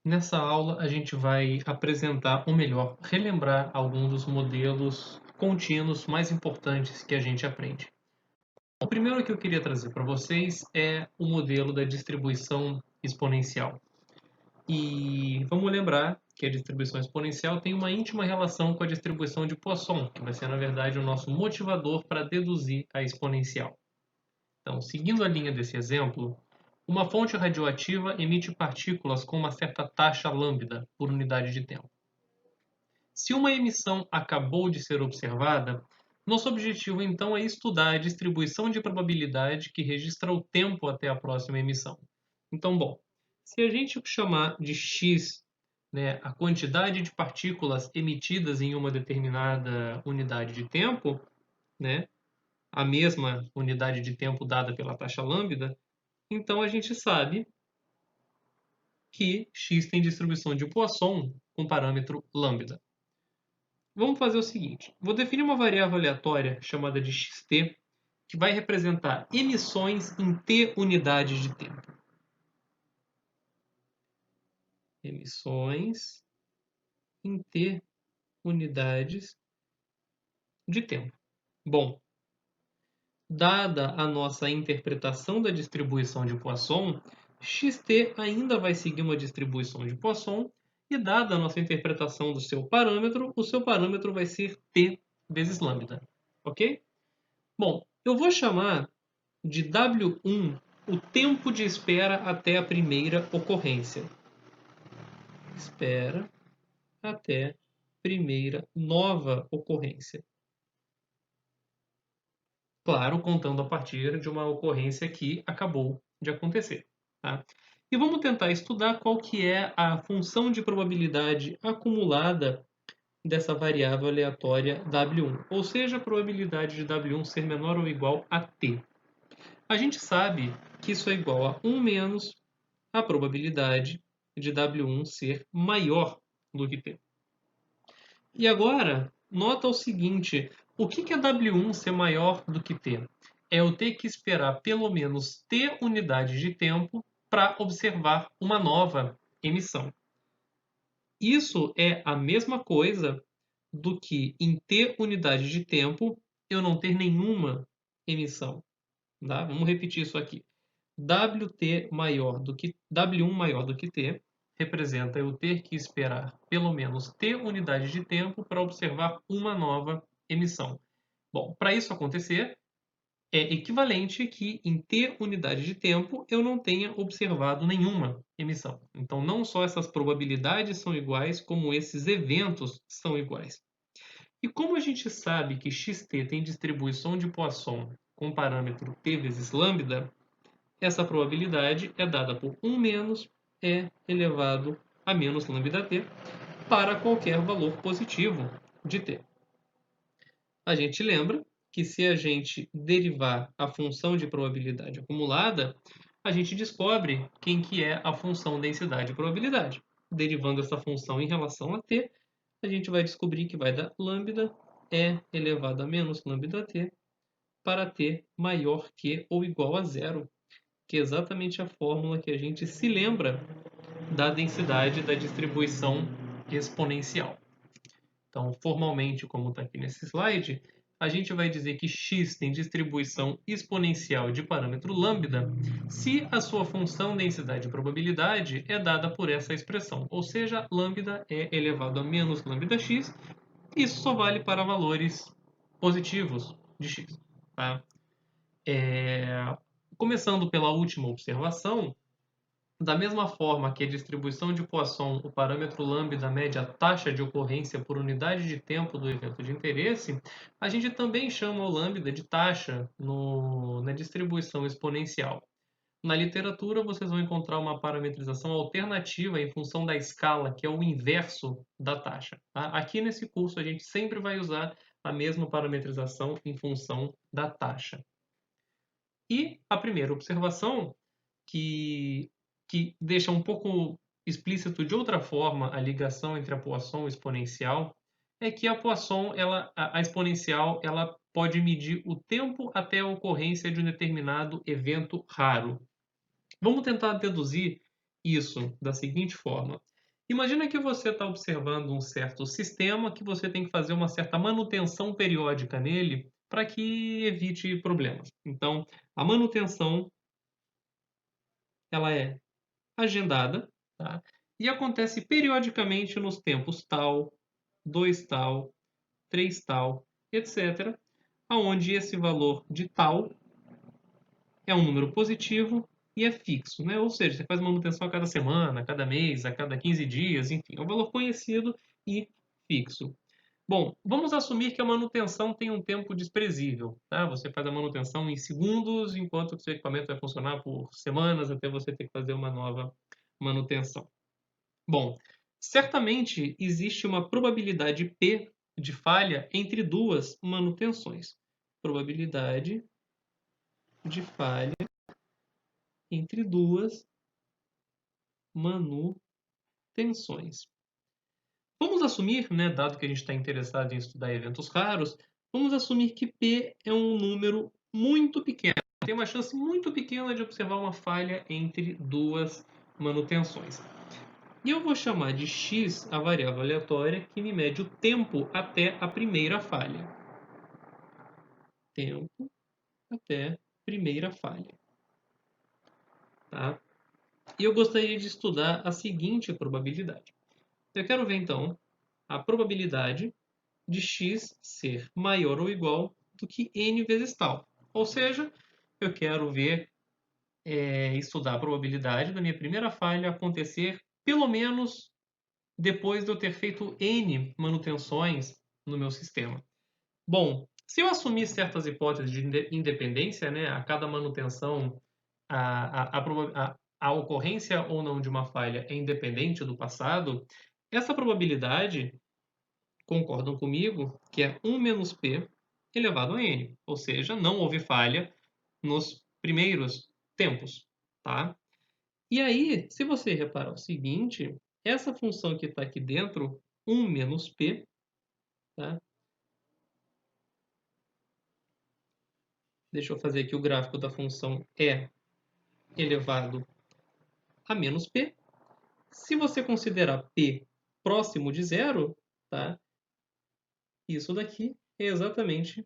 Nessa aula, a gente vai apresentar, ou melhor, relembrar alguns dos modelos contínuos mais importantes que a gente aprende. O primeiro que eu queria trazer para vocês é o modelo da distribuição exponencial. E vamos lembrar que a distribuição exponencial tem uma íntima relação com a distribuição de Poisson, que vai ser, na verdade, o nosso motivador para deduzir a exponencial. Então, seguindo a linha desse exemplo, uma fonte radioativa emite partículas com uma certa taxa lambda por unidade de tempo. Se uma emissão acabou de ser observada, nosso objetivo então é estudar a distribuição de probabilidade que registra o tempo até a próxima emissão. Então, bom, se a gente chamar de x, né, a quantidade de partículas emitidas em uma determinada unidade de tempo, né, a mesma unidade de tempo dada pela taxa lambda, então a gente sabe que x tem distribuição de Poisson com parâmetro lambda. Vamos fazer o seguinte, vou definir uma variável aleatória chamada de xt, que vai representar emissões em t unidades de tempo. Emissões em t unidades de tempo. Bom, dada a nossa interpretação da distribuição de Poisson, xt ainda vai seguir uma distribuição de Poisson, e dada a nossa interpretação do seu parâmetro, o seu parâmetro vai ser t vezes lambda, ok? Bom, eu vou chamar de W1 o tempo de espera até a primeira ocorrência. Espera até primeira nova ocorrência. Claro, contando a partir de uma ocorrência que acabou de acontecer. Tá? E vamos tentar estudar qual que é a função de probabilidade acumulada dessa variável aleatória W1, ou seja, a probabilidade de W1 ser menor ou igual a t. A gente sabe que isso é igual a 1 menos a probabilidade de W1 ser maior do que t. E agora, nota o seguinte, o que é W1 ser maior do que t? É eu ter que esperar pelo menos t unidades de tempo para observar uma nova emissão. Isso é a mesma coisa do que em t unidades de tempo eu não ter nenhuma emissão. Tá? Vamos repetir isso aqui. WT maior do que W1 maior do que T representa eu ter que esperar pelo menos T unidades de tempo para observar uma nova emissão. Bom, para isso acontecer, é equivalente que em T unidades de tempo eu não tenha observado nenhuma emissão. Então, não só essas probabilidades são iguais, como esses eventos são iguais. E como a gente sabe que xt tem distribuição de Poisson com parâmetro t vezes lambda, essa probabilidade é dada por 1 menos e elevado a menos lambda-t para qualquer valor positivo de t. A gente lembra que se a gente derivar a função de probabilidade acumulada, a gente descobre quem que é a função densidade probabilidade. Derivando essa função em relação a t, a gente vai descobrir que vai dar lambda e elevado a menos lambda-t para t maior que ou igual a zero, que é exatamente a fórmula que a gente se lembra da densidade da distribuição exponencial. Então, formalmente, como está aqui nesse slide, a gente vai dizer que x tem distribuição exponencial de parâmetro lambda se a sua função densidade probabilidade é dada por essa expressão, ou seja, lambda é elevado a menos lambda(x). Isso só vale para valores positivos de x. Tá? Começando pela última observação, da mesma forma que a distribuição de Poisson, o parâmetro lambda mede a taxa de ocorrência por unidade de tempo do evento de interesse, a gente também chama o lambda de taxa na distribuição exponencial. Na literatura, vocês vão encontrar uma parametrização alternativa em função da escala, que é o inverso da taxa. Tá? Aqui nesse curso, a gente sempre vai usar a mesma parametrização em função da taxa. E a primeira observação, que deixa um pouco explícito de outra forma a ligação entre a Poisson e a exponencial, é que a Poisson, a exponencial, ela pode medir o tempo até a ocorrência de um determinado evento raro. Vamos tentar deduzir isso da seguinte forma. Imagina que você está observando um certo sistema que você tem que fazer uma certa manutenção periódica nele para que evite problemas. Então, a manutenção ela é agendada, tá? E acontece periodicamente nos tempos tal, 2 tal, 3 tal, etc., aonde esse valor de tal é um número positivo e é fixo, né? Ou seja, você faz manutenção a cada semana, a cada mês, a cada 15 dias, enfim, é um valor conhecido e fixo. Bom, vamos assumir que a manutenção tem um tempo desprezível, tá? Você faz a manutenção em segundos, enquanto que o seu equipamento vai funcionar por semanas até você ter que fazer uma nova manutenção. Bom, certamente existe uma probabilidade P de falha entre duas manutenções. Probabilidade de falha entre duas manutenções. Vamos assumir, né, dado que a gente está interessado em estudar eventos raros, vamos assumir que P é um número muito pequeno. Tem uma chance muito pequena de observar uma falha entre duas manutenções. E eu vou chamar de x a variável aleatória que me mede o tempo até a primeira falha. Tempo até primeira falha. Tá? E eu gostaria de estudar a seguinte probabilidade. Eu quero ver, então, a probabilidade de x ser maior ou igual do que n vezes tal. Ou seja, eu quero ver, estudar a probabilidade da minha primeira falha acontecer pelo menos depois de eu ter feito n manutenções no meu sistema. Bom, se eu assumir certas hipóteses de independência, né, a cada manutenção, a ocorrência ou não de uma falha é independente do passado, essa probabilidade, concordam comigo, que é 1 menos p elevado a n. Ou seja, não houve falha nos primeiros tempos. Tá? E aí, se você reparar o seguinte, essa função que está aqui dentro, 1 menos p, tá? Deixa eu fazer aqui o gráfico da função e elevado a menos p. Se você considerar p próximo de zero, tá? Isso daqui é exatamente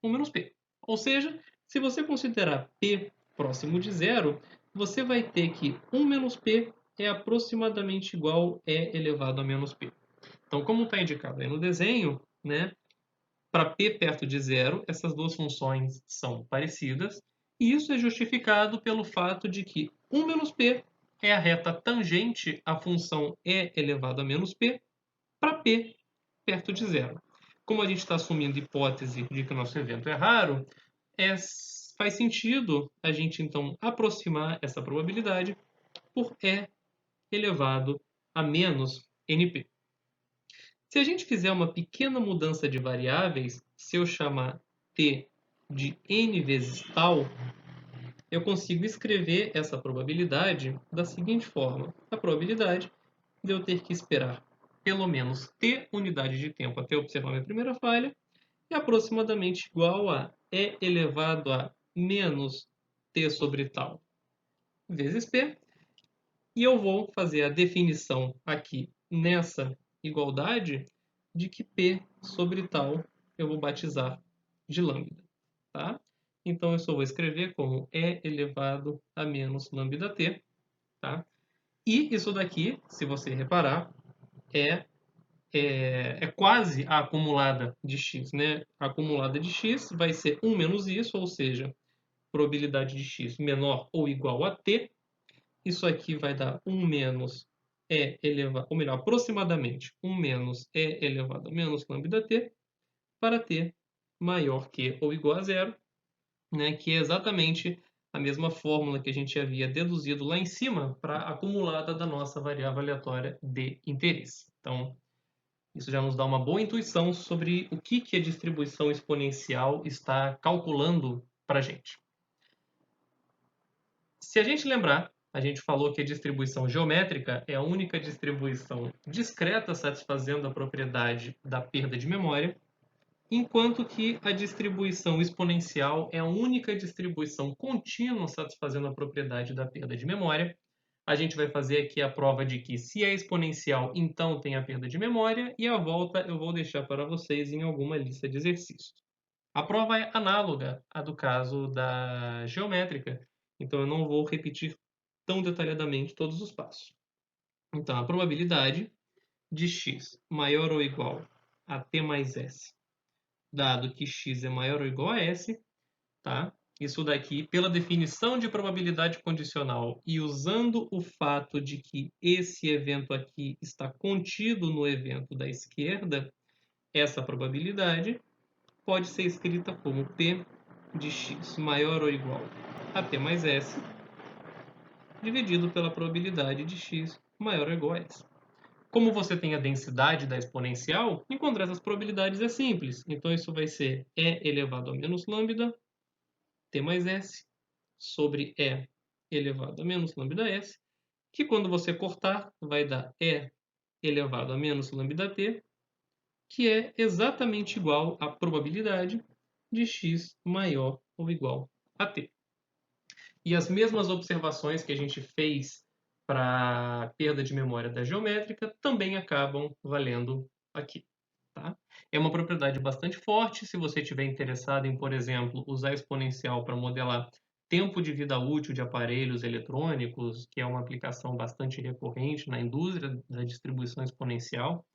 1 menos p. Ou seja, se você considerar p próximo de zero, você vai ter que 1 menos p é aproximadamente igual a e elevado a menos p. Então, como está indicado aí no desenho, né, para p perto de zero, essas duas funções são parecidas, e isso é justificado pelo fato de que 1 menos p é a reta tangente à função e elevado a menos p para p perto de zero. Como a gente está assumindo a hipótese de que o nosso evento é raro, faz sentido a gente então aproximar essa probabilidade por e elevado a menos np. Se a gente fizer uma pequena mudança de variáveis, se eu chamar t de n vezes tal, eu consigo escrever essa probabilidade da seguinte forma. A probabilidade de eu ter que esperar pelo menos t unidade de tempo até observar minha primeira falha é aproximadamente igual a e elevado a menos t sobre tal vezes p. E eu vou fazer a definição aqui nessa igualdade de que p sobre tal eu vou batizar de lambda. Tá? Então, eu só vou escrever como e elevado a menos lambda t. Tá? E isso daqui, se você reparar, é quase a acumulada de x. Né? A acumulada de x vai ser 1 menos isso, ou seja, probabilidade de x menor ou igual a t. Isso aqui vai dar 1 menos e elevado, ou melhor, aproximadamente 1 menos e elevado a menos lambda t para t maior que ou igual a zero, né, que é exatamente a mesma fórmula que a gente havia deduzido lá em cima para a acumulada da nossa variável aleatória de interesse. Então, isso já nos dá uma boa intuição sobre o que a distribuição exponencial está calculando para a gente. Se a gente lembrar, a gente falou que a distribuição geométrica é a única distribuição discreta satisfazendo a propriedade da perda de memória, enquanto que a distribuição exponencial é a única distribuição contínua satisfazendo a propriedade da perda de memória. A gente vai fazer aqui a prova de que se é exponencial, então tem a perda de memória, e a volta eu vou deixar para vocês em alguma lista de exercícios. A prova é análoga à do caso da geométrica, então eu não vou repetir tão detalhadamente todos os passos. Então, a probabilidade de x maior ou igual a t mais s, dado que x é maior ou igual a s, tá? Isso daqui, pela definição de probabilidade condicional e usando o fato de que esse evento aqui está contido no evento da esquerda, essa probabilidade pode ser escrita como P de x maior ou igual a t mais s, dividido pela probabilidade de x maior ou igual a s. Como você tem a densidade da exponencial, encontrar essas probabilidades é simples. Então, isso vai ser E elevado a menos lambda, t mais s, sobre E elevado a menos lambda s, que quando você cortar, vai dar E elevado a menos lambda t, que é exatamente igual à probabilidade de x maior ou igual a t. E as mesmas observações que a gente fez para a perda de memória da geométrica também acabam valendo aqui. Tá? É uma propriedade bastante forte se você estiver interessado em, por exemplo, usar exponencial para modelar tempo de vida útil de aparelhos eletrônicos, que é uma aplicação bastante recorrente na indústria da distribuição exponencial.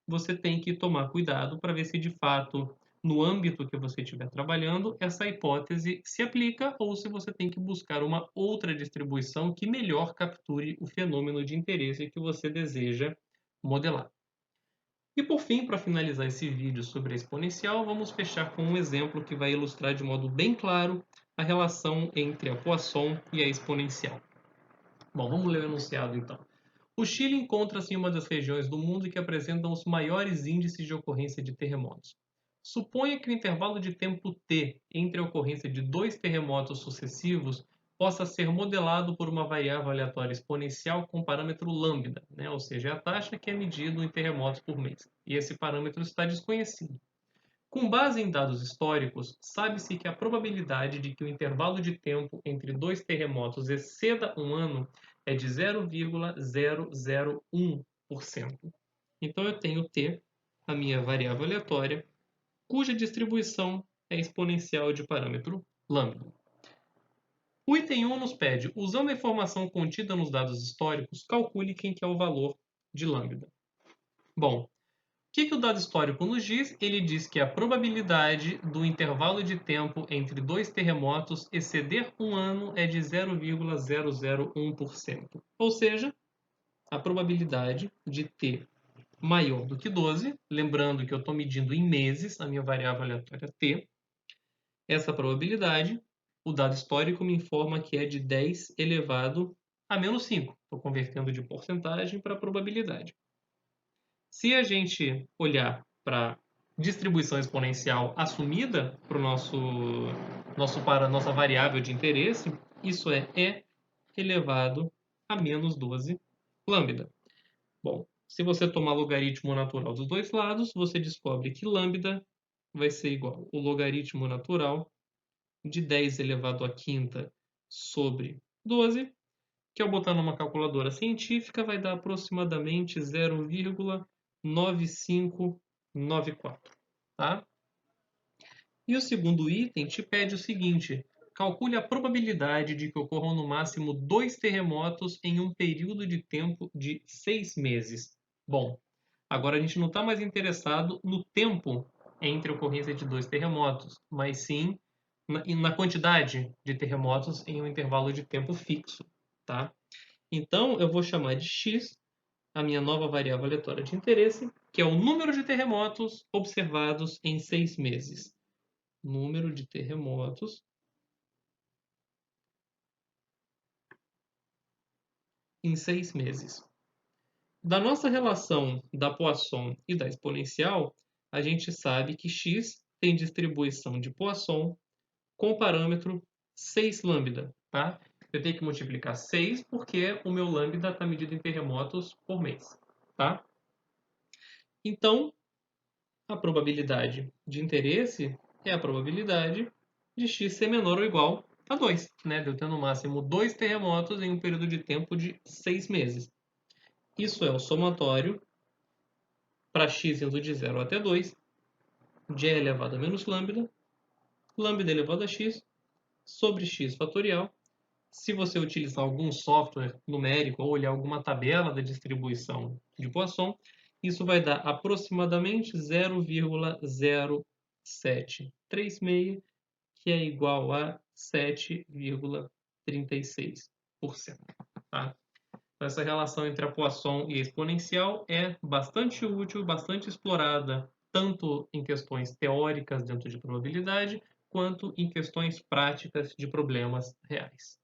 Você tem que tomar cuidado para ver se de fato, no âmbito que você estiver trabalhando, essa hipótese se aplica ou se você tem que buscar uma outra distribuição que melhor capture o fenômeno de interesse que você deseja modelar. E por fim, para finalizar esse vídeo sobre a exponencial, vamos fechar com um exemplo que vai ilustrar de modo bem claro a relação entre a Poisson e a exponencial. Bom, vamos ler o enunciado então. O Chile encontra-se em uma das regiões do mundo que apresentam os maiores índices de ocorrência de terremotos. Suponha que o intervalo de tempo t entre a ocorrência de 2 terremotos sucessivos possa ser modelado por uma variável aleatória exponencial com parâmetro lambda, né? Ou seja, a taxa que é medida em terremotos por mês. E esse parâmetro está desconhecido. Com base em dados históricos, sabe-se que a probabilidade de que o intervalo de tempo entre 2 terremotos exceda um ano é de 0,001%. Então eu tenho t, a minha variável aleatória, cuja distribuição é exponencial de parâmetro lambda. O item 1 nos pede, usando a informação contida nos dados históricos, calcule quem que é o valor de lambda. Bom, o que o dado histórico nos diz? Ele diz que a probabilidade do intervalo de tempo entre 2 terremotos exceder um ano é de 0,001%. Ou seja, a probabilidade de t maior do que 12, lembrando que eu estou medindo em meses a minha variável aleatória t, essa probabilidade, o dado histórico me informa que é de 10 elevado a menos 5. Estou convertendo de porcentagem para probabilidade. Se a gente olhar para distribuição exponencial assumida para nossa variável de interesse, isso é E elevado a menos 12 lambda. Bom, se você tomar logaritmo natural dos dois lados, você descobre que lambda vai ser igual ao logaritmo natural de 10 elevado à quinta sobre 12, que ao botar numa calculadora científica vai dar aproximadamente 0,9594, tá? E o segundo item te pede o seguinte: calcule a probabilidade de que ocorram no máximo 2 terremotos em um período de tempo de 6 meses. Bom, agora a gente não está mais interessado no tempo entre a ocorrência de 2 terremotos, mas sim na quantidade de terremotos em um intervalo de tempo fixo, tá? Então, eu vou chamar de x a minha nova variável aleatória de interesse, que é o número de terremotos observados em 6 meses. Número de terremotos em 6 meses. Da nossa relação da Poisson e da exponencial, a gente sabe que x tem distribuição de Poisson com o parâmetro 6 lambda, tá? Eu tenho que multiplicar 6 porque o meu lambda está medido em terremotos por mês, tá? Então, a probabilidade de interesse é a probabilidade de x ser menor ou igual a 2, né? De eu ter no máximo 2 terremotos em um período de tempo de 6 meses. Isso é o somatório para x indo de 0 até 2, de e elevado a menos lambda, lambda elevado a x, sobre x fatorial. Se você utilizar algum software numérico ou olhar alguma tabela da distribuição de Poisson, isso vai dar aproximadamente 0,0736, que é igual a 7,36%. Tá? Então, essa relação entre a Poisson e a exponencial é bastante útil, bastante explorada, tanto em questões teóricas dentro de probabilidade, quanto em questões práticas de problemas reais.